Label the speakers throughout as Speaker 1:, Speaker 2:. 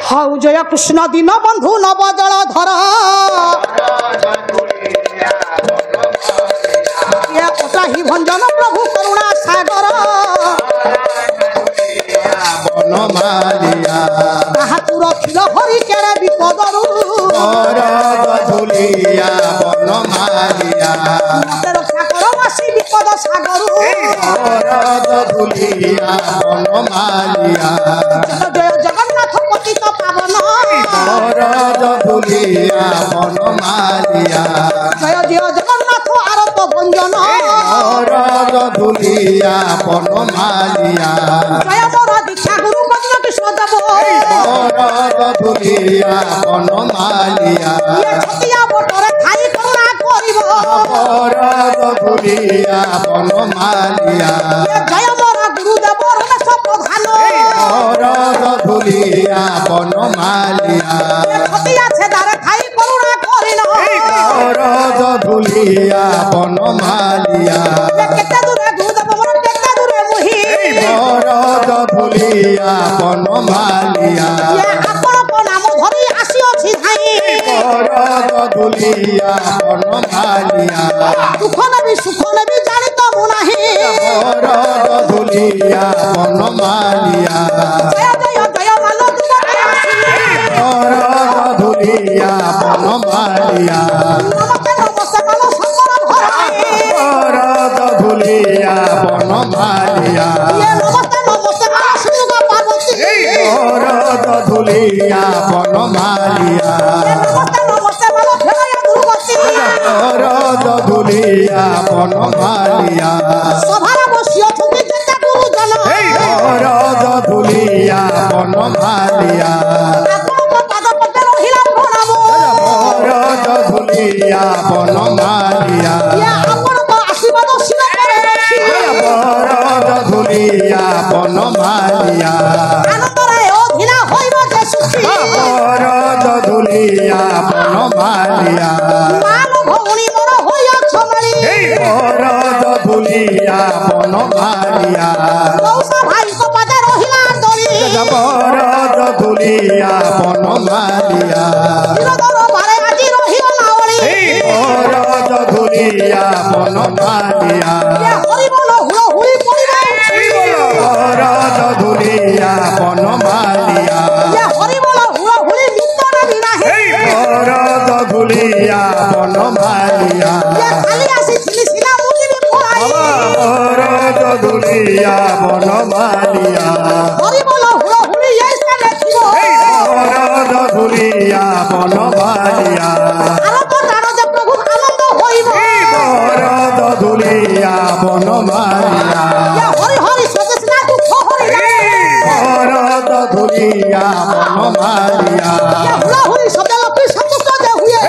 Speaker 1: How जय कृष्ण दीन बंधु नव जल धर ही भंजन प्रभु करुणा सागर तू रखिल हरि केरे विपदरू मत रक्षा कर मासी विपद सागर जय जगन्नाथ पतित पावन जय जय जगन्नाथ आरत भंजन जय मोर दीक्षा गुरु बद्र कृष्ण देव छतिया बटरे खाई करुणा करिब जय मोर गुरुदेव रमेश प्रधान छतिया छेदारे खाई करुणा करिल केते दूरे गुरुदेव मोर केते दूरे मुहि आपण को नाम धरि आसी अछि धाई दुख नबी सुख नबी जानि त मु नाही जय जय जय मालो नमस्ते नमस्ते मालो शंकर भराई नमस्ते नमस्ते मालो सुगा पार्वती नमस्ते नमस्ते मालो खेलया दुर्गति सभार बसियो छुटी जेता गुरुजन आपण को पाद पटे रहिला प्रणाम आपण को आशीर्वाद शिर करे रखी आनंदरे अधीना होइब जे सुखी मान भौणी मोर होइया छमरी मौसा भाई को पादे रहिला दरी विरोधर बारे আজি रहियो नावली हरि बोल हुलो हुली पड़िबा हरि बोल हुलो हुली मित्र बिनाहे खाली आसी थिली सिना मुजी भी पड़ाई हरि बोल हुलो हुली ऐसे लेखिबो आरो तो तारो जे प्रभु आनंद होइबो हरि हरि सजसना दुख हरि हुलो हुली शब्द लपि संतुष्ट दे हुए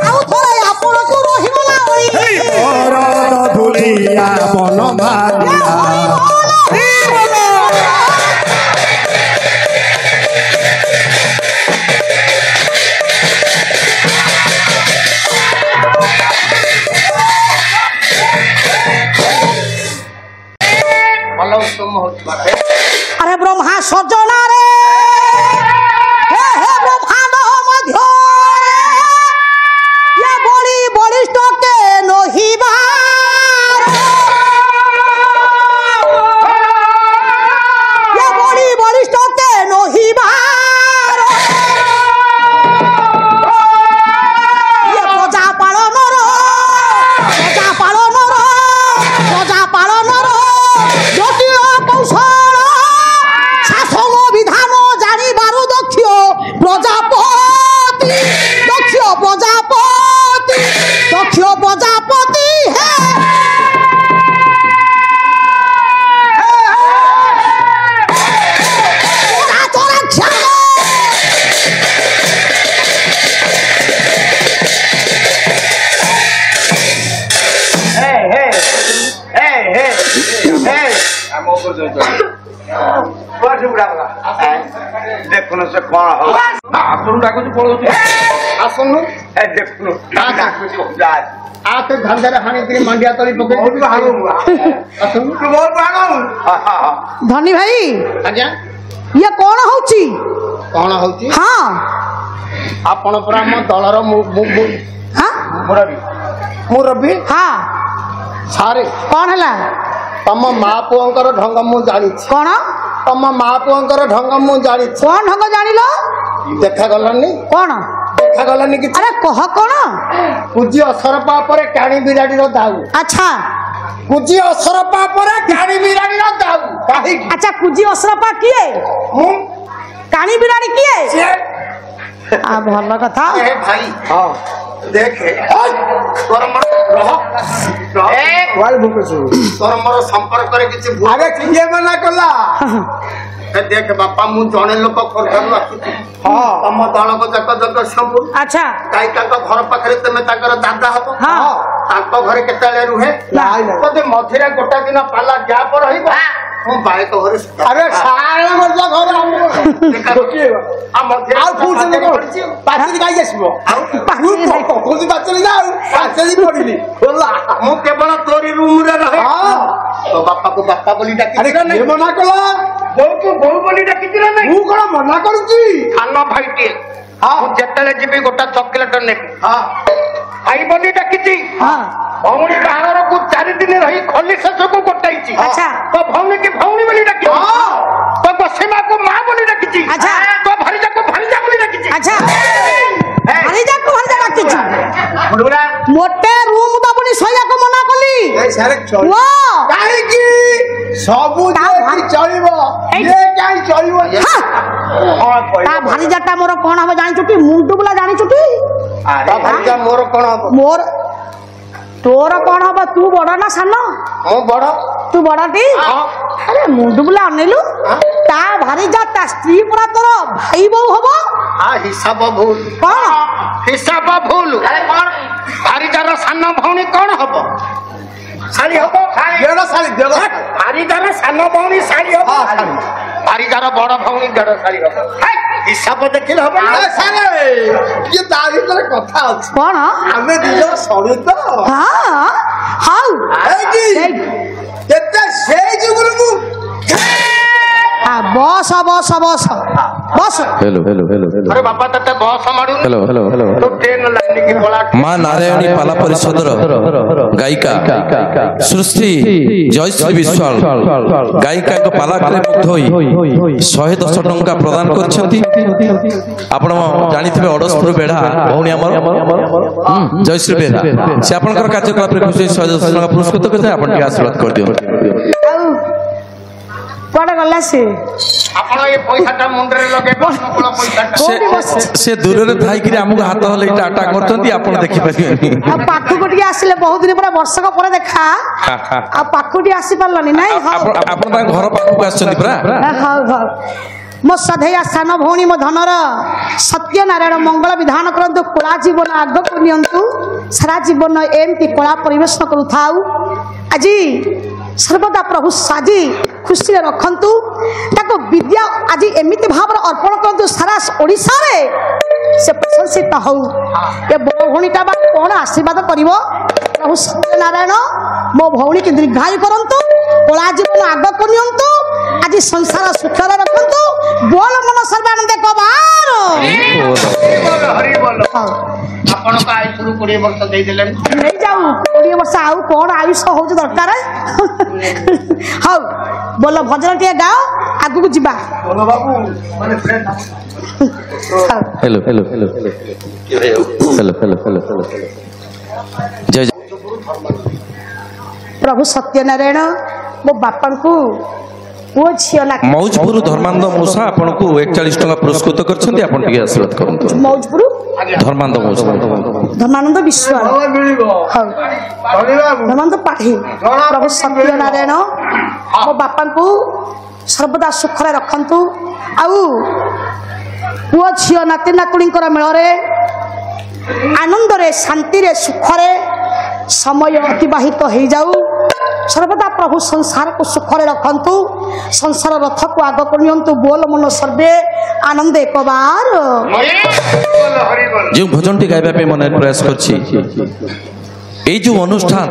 Speaker 1: आउ थोड़े आपण को रहिबो ना ओई अरे ब्रह्मा सजना रे हे हे ब्रह्मांड मध्य ये बड़ी बलिष्ठ के नहिबा ये बड़ी बलिष्ठ के नहिबा ये प्रजा पालनर जटिल कौशल शासन विधान जानिबार दक्ष प्रजापति दक्ष प्रजापति
Speaker 2: ଦେଖୁନ ସେ କଣ ହଉ ଆପଣ ଡାକୁଛୁ ପଳଉଛୁ
Speaker 3: ଆସନ୍ତୁ
Speaker 2: ଦେଖୁନ
Speaker 3: ଆସେ ଧାନ୍ଦାରେ ହାଣି ଟିକେ ମାଣ୍ଡିଆ ତଳି ପକେଇ
Speaker 1: ଧନୀ ଭାଇ
Speaker 3: ଆଜ୍ଞା
Speaker 1: ଇଏ କଣ ହଉଛି?
Speaker 3: କଣ ହଉଛି?
Speaker 1: ହଁ
Speaker 3: ଆପଣ ପରା ଆମ ଦଳର ମୁରବୀ
Speaker 1: ହଁ
Speaker 3: ସାରେ
Speaker 1: କଣ ହେଲା?
Speaker 3: ତମ ମା ପୁଅଙ୍କର ଢଙ୍ଗ ମୁଁ ଜାଣିଛି।
Speaker 1: କଣ
Speaker 3: ତମ ମା ପୁଅଙ୍କର ଢଙ୍ଗ ମୁଁ ଜାଣିଛି।
Speaker 1: କଣ ଢଙ୍ଗ ଜାଣିଲ?
Speaker 3: ଦେଖାଗଲାନି
Speaker 1: କଣ
Speaker 3: ଦେଖାଗଲାନି କିଛି?
Speaker 1: ଆରେ କହ କଣ?
Speaker 3: କୁଜି ଅସରପା ପରେ କାଣି ବିରାଡିର ଦାଉ।
Speaker 1: ଆଚ୍ଛା
Speaker 3: କୁଜି ଅସରପା ପରେ କାଣି ବିରାଡିର ଦାଉ କାହିଁକି?
Speaker 1: ଆଚ୍ଛା କୁଜି ଅସରପା କିଏ?
Speaker 3: ମୁଁ
Speaker 1: କାଣି ବିରାଡି କିଏ? ଭଲ କଥା।
Speaker 2: ଭାଇ ହଁ ଦେଖେ ତୋର ମୋର ସମ୍ପର୍କରେ କିଛି
Speaker 3: ଆରେ କିଏ ମନା କଲା?
Speaker 2: ଦେଖ ବାପା ମୁଁ ଜଣେ ଲୋକ ଖୋର୍ଦ୍ଧାରୁ ଆସୁଛି ତମ ଦଳକ ଯାକ ଜଗତସିଂହପୁର
Speaker 1: ଆଚ୍ଛା
Speaker 2: କାହିଁ ତାଙ୍କ ଘର ପାଖରେ ତମେ ତାଙ୍କର ଦାଦା ହବ
Speaker 1: ହଁ।
Speaker 2: ତାଙ୍କ ଘରେ କେତେବେଳେ ରୁହେ ଯଦି ମଝିରେ ଗୋଟେ ଦିନ ପାଲା ଗ୍ୟାପ ରହିବ ମୁଁ ବାଇକ ଘରେ
Speaker 3: ଆରେ ସାରା ବର୍ଷ ଘରେ ପାଚେରୀ କାହିଁକି ଆସିବ? ପାଚେରୀ ପଡିଲି
Speaker 2: ମୁଁ କେବଳ ତୋରି ରୁମରେ ରହେ ତୋ ବାପାକୁ ବାପା ବୋଲି ଡାକି
Speaker 3: ମନା କଲା?
Speaker 2: ବୋଉକୁ ବୋଉ ବୋଲି ଡାକିଛି ନା ନାଇଁ?
Speaker 3: ମୁଁ କଣ ମନା କରୁଛି?
Speaker 2: ସାନ ଭାଇଟିଏ ମୁଁ ଯେତେବେଳେ ଯିବି ଗୋଟେ ଚକୋଲେଟ ନେବି ଭାଇ ବୋଲି ଡାକିଛି। ଭଉଣୀ ବାହାଘରକୁ 4 ଦିନ ରହି ଖଲି ଶେଷକୁ ଗୋଟାଇଛି ତୋ ଭଉଣୀ କି ଭଉଣୀ ବୋଲି ଡାକିଛି। ତୋ ବସେମାକୁ ମା ବୋଲି ଡାକିଛି। ତୋ ଭାରିଜାକୁ ଭାରିଜା ବୋଲି ଡାକିଛି।
Speaker 1: ଭାରିଜାକୁ ଭାରିଜା ଡାକିଛି। ମୋଟେ ରୁମ ଦବୁନି ଶୋଇବାକୁ ମନା କଲି।
Speaker 3: କାହିଁକି ସବୁ ଚଳିବ କାହିଁ ଚଳିବ?
Speaker 1: ତା ଭାରିଜାଟା ମୋର କଣ ହବ ଜାଣିଛୁ କି? ମୁଣ୍ଡୁ ବୁଲା ଜାଣିଛୁ କି?
Speaker 3: ମୋର କଣ ହବ?
Speaker 1: ମୋର ତୋର କଣ ହବ? ତୁ ବଡ ନା ସାନ?
Speaker 3: ମୁଁ ବଡ।
Speaker 1: ତୁ ବଡଟି? ଆରେ ମୁଣ୍ଡୁ ବୁଲା ଅନେଇଲୁ ତା ଭାରିଜା ତା ସ୍ତ୍ରୀ ପୁରା ତୋର ଭାଇ ବୋଉ ହବ।
Speaker 2: ହିସାବ ଭୁଲ।
Speaker 1: କଣ
Speaker 2: ହିସାବ ଭୁଲ? ଭାରିଜାର ସାନ ଭଉଣୀ କଣ ହବ? ଶାଳୀ ହବ। ଭାରିଜାର ସାନ ଭଉଣୀ ଶାଳୀ ହବ। ଭାରିଜାର ବଡ ଭଉଣୀ ଦେଢ ଶାଳୀ ହବ। ହିସାବ ଦେଖିଲେ ହବ।
Speaker 3: ତା ଭିତରେ କଥା ଅଛି।
Speaker 1: କଣ?
Speaker 3: ଆମେ ଦି ଜଣ ସରୁ ତ
Speaker 1: ହଉ
Speaker 3: କେତେ ସେଇ ଯୁଗରୁ ମୁଁ
Speaker 1: ବସ ବସ ବସ ବସ।
Speaker 2: ଆରେ ବାପା ତତେ ବସ ମାଡୁନି। ତୁ ଟ୍ରେନ ଲାଇନ କି ପଳା।
Speaker 4: ମା ନାରାୟଣୀ ପାଲା ପରିଷଦର ଗାୟିକା ସୃଷ୍ଟି ଜୟଶ୍ରୀ ବିଶ୍ୱାଳ ଗାୟିକାଙ୍କ ପାଲାରେ ମୁଗ୍ଧ ହୋଇ 110 ଟଙ୍କା ପ୍ରଦାନ କରିଛନ୍ତି। ଆପଣ ଜାଣିଥିବେ ଅଡସ୍ପୁର ବେଢା ଭଉଣୀ ଆମର ଜୟଶ୍ରୀ ବେଢା ସେ ଆପଣଙ୍କର କାର୍ଯ୍ୟକଳାପରେ ଖୁସି 110 ଟଙ୍କା ପୁରସ୍କୃତ କରିଥିଲେ। ଆପଣ ଟିକେ ଆଶୀର୍ବାଦ କରିଦିଅନ୍ତୁ।
Speaker 1: କୁଆଡେ ଗଲା ସେ?
Speaker 2: ଆପଣ ଏ ପଇସାଟା ମୁଣ୍ଡରେ ଲଗେଇବ।
Speaker 4: ସେ ଦୂରରେ ଥାଇକିରି ଆମକୁ ହାତ ହଲେଇ ଟାଟା କରୁଛନ୍ତି ଆପଣ ଦେଖିପାରିବେନି।
Speaker 1: ଆଉ ପାଖକୁ ଟିକେ ଆସିଲେ ବହୁତ ଦିନ ପରେ ବର୍ଷକ ପରେ ଦେଖା ଆଉ ପାଖକୁ ଟିକେ ଆସି ପାରିଲନି ନାଇଁ?
Speaker 4: ଆପଣ ତାଙ୍କ ଘର ପାଖକୁ ଆସିଛନ୍ତି ପରା।
Speaker 1: ହଉ ହଉ ମୋ ସଧେୟା ସାନ ଭଉଣୀ ମୋ ଧନର ସତ୍ୟନାରାୟଣ ମଙ୍ଗଳ ବିଧାନ କରନ୍ତୁ। କଳା ଜୀବନ ଆଗକୁ ନିଅନ୍ତୁ। ସାରା ଜୀବନ ଏମିତି କଳା ପରିବେଷଣ କରୁଥାଉ। ଆଜି ସର୍ବଦା ପ୍ରଭୁ ସାଜି ଖୁସିରେ ରଖନ୍ତୁ। ତାକୁ ବିଦ୍ୟା ଆଜି ଏମିତି ଭାବରେ ଅର୍ପଣ କରନ୍ତୁ ସାରା ଓଡ଼ିଶାରେ ସେ ପ୍ରଶଂସିତ ହଉ। ଏ ବଡ଼ ଭଉଣୀଟା ବା କଣ ଆଶୀର୍ବାଦ କରିବ? ପ୍ରଭୁ ସତ୍ୟନାରାୟଣ ମୋ ଭଉଣୀକି ଦୀର୍ଘାୟୁ କରନ୍ତୁ। କଳା ଜୀବନ ଆଗକୁ ନିଅନ୍ତୁ। ଆଜି ସଂସାର ସୁଖରେ ରଖନ୍ତୁ। ବୋଲ ମନ ସର୍ବାନନ୍ଦ କବାର।
Speaker 2: ଆପଣଙ୍କ ଆୟୁଷରୁ 20 ବର୍ଷ ଦେଇଦେଲେନି।
Speaker 1: ନେଇଯାଉ 20 ବର୍ଷ ଆଉ କଣ ଆୟୁଷ ହଉଛି ଦରକାର। ହଉ ବୋଲ ଭଜନ ଟିକେ ଗାଅ ଆଗକୁ ଯିବା। ପ୍ରଭୁ ସତ୍ୟନାରାୟଣ ମୋ ବାପାଙ୍କୁ ପୁଅ ଝିଅ ନା
Speaker 4: ମୌଜପୁର ଧର୍ମାନ୍ଦ ମୂଷା ଆପଣଙ୍କୁ 41 ଟଙ୍କା ପୁରସ୍କୃତ କରିଛନ୍ତି। ଆପଣ ଟିକେ ଆଶୀର୍ବାଦ କରନ୍ତୁ।
Speaker 1: ମୌଜପୁର
Speaker 4: ଧର୍ମାନ୍ଦ ମୂଷା
Speaker 1: ଧର୍ମାନନ୍ଦ ବିଶ୍ୱାଳ ହଉ ଧର୍ମାନନ୍ଦ ପାଢୀ ପ୍ରଭୁ ସତ୍ୟନାରାୟଣ ମୋ ବାପାଙ୍କୁ ସର୍ବଦା ସୁଖରେ ରଖନ୍ତୁ। ଆଉ ପୁଅ ଝିଅ ନାତି ନାତୁଣୀଙ୍କର ମେଳରେ ଆନନ୍ଦରେ ଶାନ୍ତିରେ ସୁଖରେ समय अतिबाहित हो जाऊ सर्वदा प्रभु संसार को सुखरे रखंतु संसार रथ को आग करनियंतु बोल मन सर्वे आनंद एक बार
Speaker 4: जो भजन टी गाइबा पे मन प्रयास करछि এই যে অনুষ্ঠান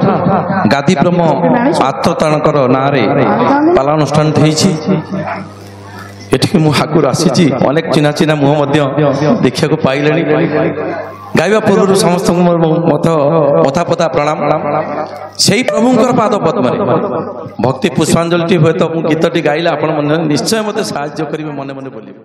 Speaker 4: গাদি ব্রহ্ম আত্মতাণকর নাঁরে পালা অনুষ্ঠান হয়েছি এটিকে মু আগুর আসিছি অনেক চিহ্না চিহ্না মুহ মধ্য দেখা পাইলেনি গাইবা পূর্ব সমস্ত মথাপথা প্রণাম সেই প্রভুঙ্কর পাদ পদ্মরে ভক্তি পুষ্পাঞ্জলিটি হয়তো গীতটি গাইলে আপনার নিশ্চয় মতো সাহায্য করবে মনে মনে বলিবে।